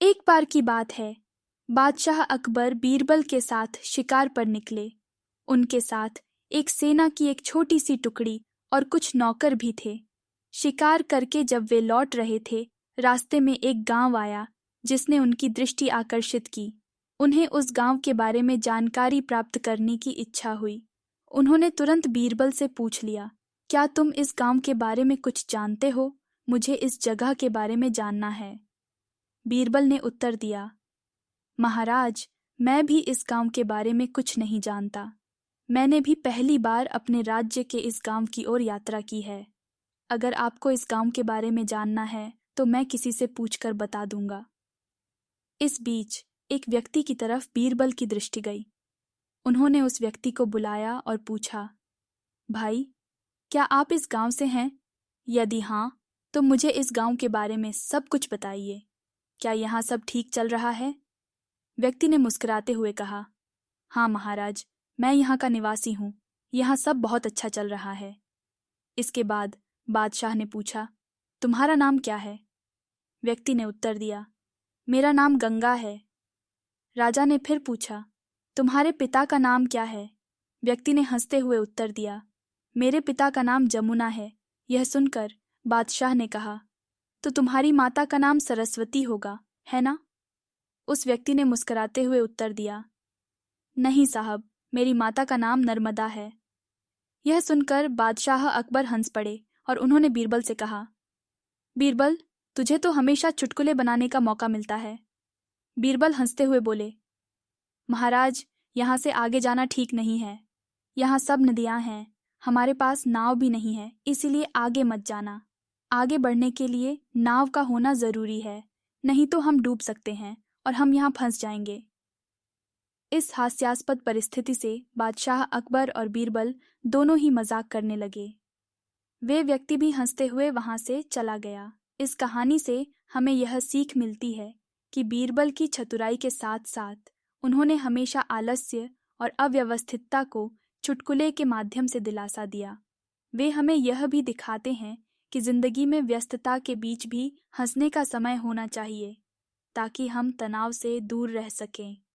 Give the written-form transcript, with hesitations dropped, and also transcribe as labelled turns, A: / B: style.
A: एक बार की बात है, बादशाह अकबर बीरबल के साथ शिकार पर निकले। उनके साथ एक सेना की एक छोटी सी टुकड़ी और कुछ नौकर भी थे। शिकार करके जब वे लौट रहे थे, रास्ते में एक गांव आया जिसने उनकी दृष्टि आकर्षित की। उन्हें उस गांव के बारे में जानकारी प्राप्त करने की इच्छा हुई। उन्होंने तुरंत बीरबल से पूछ लिया, क्या तुम इस गांव के बारे में कुछ जानते हो? मुझे इस जगह के बारे में जानना है। बीरबल ने उत्तर दिया, महाराज, मैं भी इस गांव के बारे में कुछ नहीं जानता। मैंने भी पहली बार अपने राज्य के इस गांव की ओर यात्रा की है। अगर आपको इस गांव के बारे में जानना है तो मैं किसी से पूछकर बता दूंगा। इस बीच एक व्यक्ति की तरफ बीरबल की दृष्टि गई। उन्होंने उस व्यक्ति को बुलाया और पूछा, भाई, क्या आप इस गांव से हैं? यदि हाँ, तो मुझे इस गांव के बारे में सब कुछ बताइए। क्या यहाँ सब ठीक चल रहा है? व्यक्ति ने मुस्कुराते हुए कहा, हाँ महाराज, मैं यहाँ का निवासी हूँ। यहाँ सब बहुत अच्छा चल रहा है। इसके बाद बादशाह ने पूछा, तुम्हारा नाम क्या है? व्यक्ति ने उत्तर दिया, मेरा नाम गंगा है। राजा ने फिर पूछा, तुम्हारे पिता का नाम क्या है? व्यक्ति ने हंसते हुए उत्तर दिया, मेरे पिता का नाम जमुना है। यह सुनकर बादशाह ने कहा, तो तुम्हारी माता का नाम सरस्वती होगा, है ना? उस व्यक्ति ने मुस्कुराते हुए उत्तर दिया, नहीं साहब, मेरी माता का नाम नर्मदा है। यह सुनकर बादशाह अकबर हंस पड़े और उन्होंने बीरबल से कहा, बीरबल, तुझे तो हमेशा चुटकुले बनाने का मौका मिलता है। बीरबल हंसते हुए बोले, महाराज, यहाँ से आगे जाना ठीक नहीं है। यहाँ सब नदियाँ हैं, हमारे पास नाव भी नहीं है, इसीलिए आगे मत जाना। आगे बढ़ने के लिए नाव का होना जरूरी है, नहीं तो हम डूब सकते हैं और हम यहाँ फंस जाएंगे। इस हास्यास्पद परिस्थिति से बादशाह अकबर और बीरबल दोनों ही मजाक करने लगे। वे व्यक्ति भी हंसते हुए वहां से चला गया। इस कहानी से हमें यह सीख मिलती है कि बीरबल की चतुराई के साथ साथ उन्होंने हमेशा आलस्य और अव्यवस्थितता को चुटकुले के माध्यम से दिलासा दिया। वे हमें यह भी दिखाते हैं कि जिंदगी में व्यस्तता के बीच भी हंसने का समय होना चाहिए, ताकि हम तनाव से दूर रह सकें।